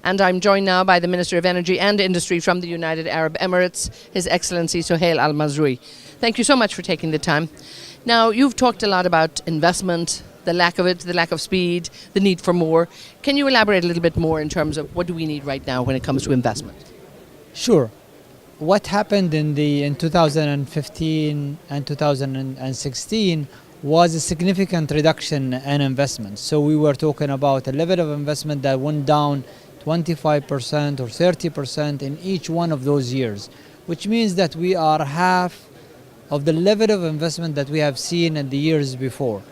And I'm joined now by the Minister of Energy and Industry from the United Arab Emirates, His Excellency Suhail Al Mazrouei. Thank you so much for taking the time. Now, you've talked a lot about investment, the lack of it, the lack of speed, the need for more. Can you elaborate a little bit more in terms of what do we need right now when it comes to investment? Sure. What happened in 2015 and 2016 was a significant reduction in investment. So we were talking about a level of investment that went down 25% or 30% in each one of those years, which means that we are half of the level of investment that we have seen in the years before.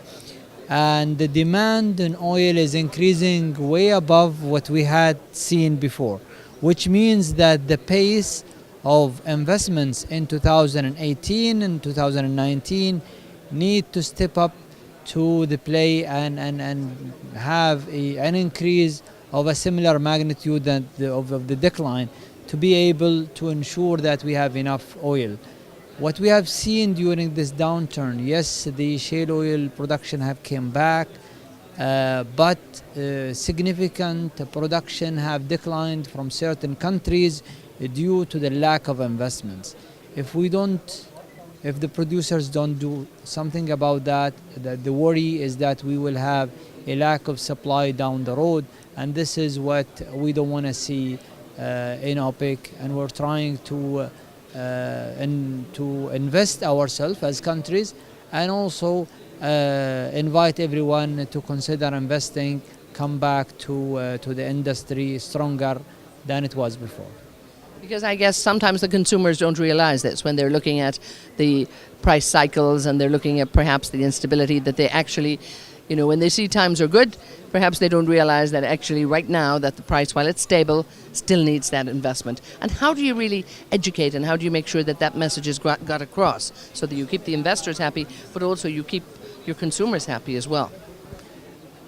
And the demand in oil is increasing way above what we had seen before, which means that the pace of investments in 2018 and 2019 need to step up to the play and have an increase of a similar magnitude of the decline to be able to ensure that we have enough oil. What we have seen during this downturn, yes, the shale oil production have came back, but significant production have declined from certain countries due to the lack of investments. If the producers don't do something about that, the worry is that we will have a lack of supply down the road, and this is what we don't want to see in OPEC, and we're trying to invest ourselves as countries, and also invite everyone to consider investing, come back to the industry stronger than it was before. Because I guess sometimes the consumers don't realize this when they're looking at the price cycles and they're looking at perhaps the instability that they actually, when they see times are good, perhaps they don't realize that actually right now that the price, while it's stable, still needs that investment. And how do you really educate and how do you make sure that that message is got across so that you keep the investors happy, but also you keep your consumers happy as well?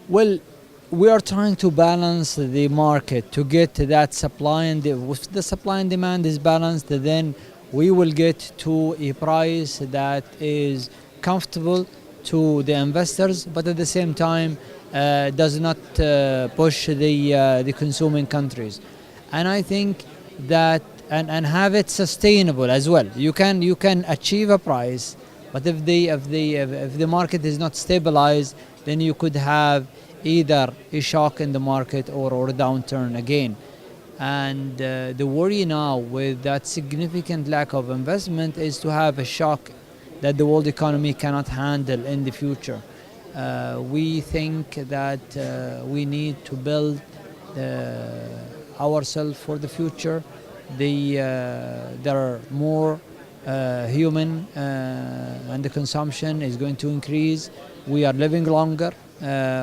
Well, we are trying to balance the market to get to that supply, and if the supply and demand is balanced, then we will get to a price that is comfortable to the investors, but at the same time does not push the consuming countries. And I think that and have it sustainable as well. You can achieve a price, but if the market is not stabilized, then you could have either a shock in the market or a downturn again. And the worry now with that significant lack of investment is to have a shock that the world economy cannot handle in the future. We think that we need to build ourselves for the future. There are more human and the consumption is going to increase. We are living longer,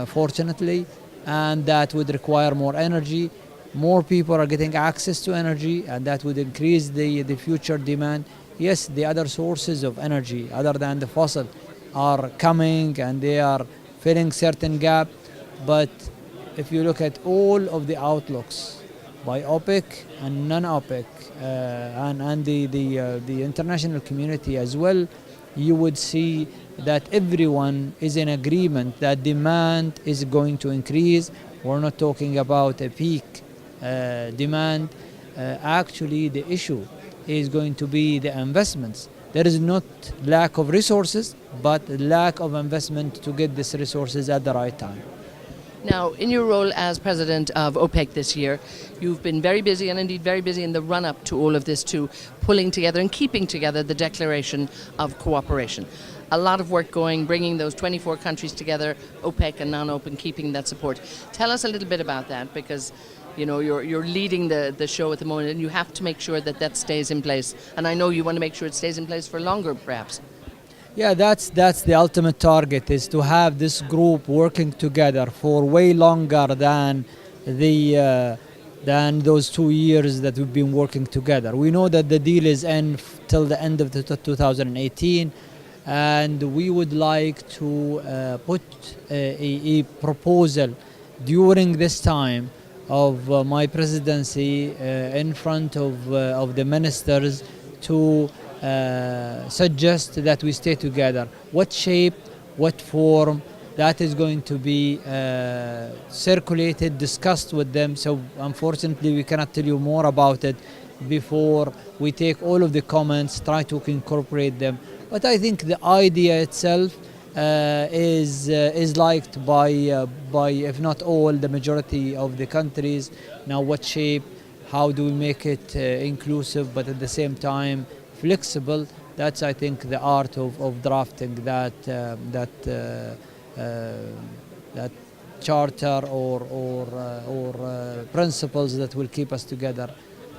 fortunately, and that would require more energy. More people are getting access to energy, and that would increase the future demand. Yes, the other sources of energy other than the fossil are coming and they are filling certain gap, but if you look at all of the outlooks by OPEC and non-OPEC and the international community as well, you would see that everyone is in agreement that demand is going to increase. We're not talking about a peak demand. Actually, the issue is going to be the investments. There is not lack of resources, but lack of investment to get these resources at the right time. Now, in your role as president of OPEC this year, you've been very busy, and indeed very busy in the run-up to all of this, to pulling together and keeping together the declaration of cooperation. A lot of work going, bringing those 24 countries together, OPEC and non-OPEC, keeping that support. Tell us a little bit about that, because you're leading the show at the moment, and you have to make sure that that stays in place. And I know you want to make sure it stays in place for longer, perhaps. Yeah, that's the ultimate target, is to have this group working together for way longer than those 2 years that we've been working together. We know that the deal is till the end of 2018, and we would like to put a proposal during this time of my presidency in front of the ministers to suggest that we stay together. What shape, what form, that is going to be circulated, discussed with them. So unfortunately we cannot tell you more about it before we take all of the comments, try to incorporate them. But I think the idea itself is liked by if not all, the majority of the countries. Now what shape, how do we make it inclusive but at the same time flexible? That's, I think, the art of drafting that charter or principles that will keep us together.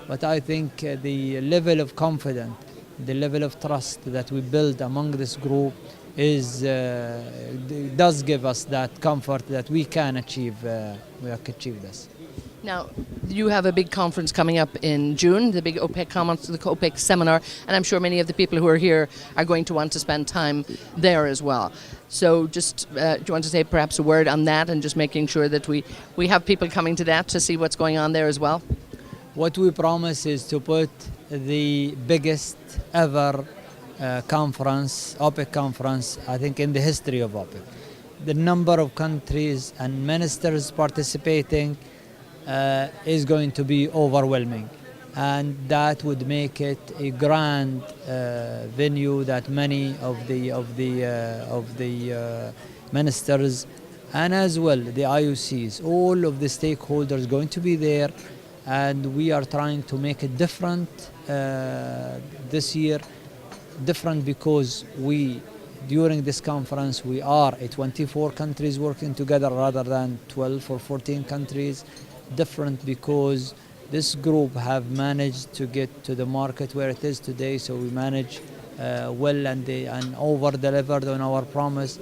But I think the level of confidence, the level of trust that we build among this group does give us that comfort that we can achieve this. Now, you have a big conference coming up in June, the big OPEC conference, the OPEC seminar, and I'm sure many of the people who are here are going to want to spend time there as well. So just, do you want to say perhaps a word on that and just making sure that we have people coming to that to see what's going on there as well? What we promise is to put the biggest ever conference, OPEC conference, I think in the history of OPEC. The number of countries and ministers participating is going to be overwhelming, and that would make it a grand venue that many of the ministers and as well the IOCs, all of the stakeholders going to be there, and we are trying to make it different this year. Different because during this conference we are 24 countries working together rather than 12 or 14 countries. Different because this group have managed to get to the market where it is today, so we manage well and over-delivered on our promise.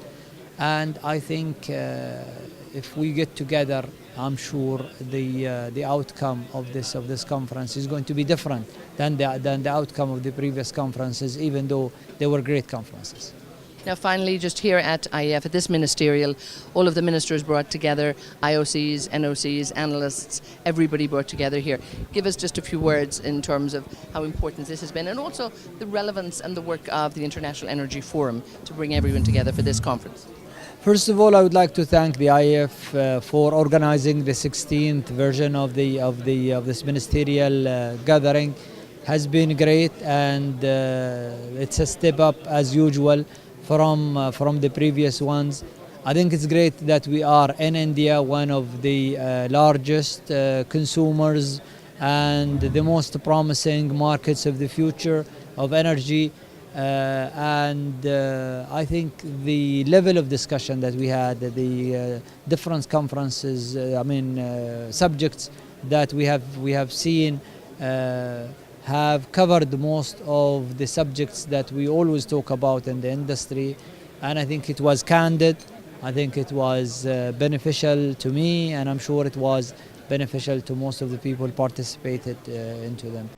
And I think if we get together, I'm sure the outcome of this conference is going to be different than the outcome of the previous conferences, even though they were great conferences. Now finally, just here at IEF, at this ministerial, all of the ministers brought together, IOCs, NOCs, analysts, everybody brought together here. Give us just a few words in terms of how important this has been, and also the relevance and the work of the International Energy Forum to bring everyone together for this conference. First of all, I would like to thank the IEF for organizing the 16th version of this ministerial gathering. Has been great, and it's a step up as usual from the previous ones. I think it's great that we are in India, one of the largest consumers and the most promising markets of the future of energy. And I think the level of discussion that we had, the different conferences, subjects that we have seen have covered most of the subjects that we always talk about in the industry, and I think it was candid. I think it was beneficial to me, and I'm sure it was beneficial to most of the people participated into them.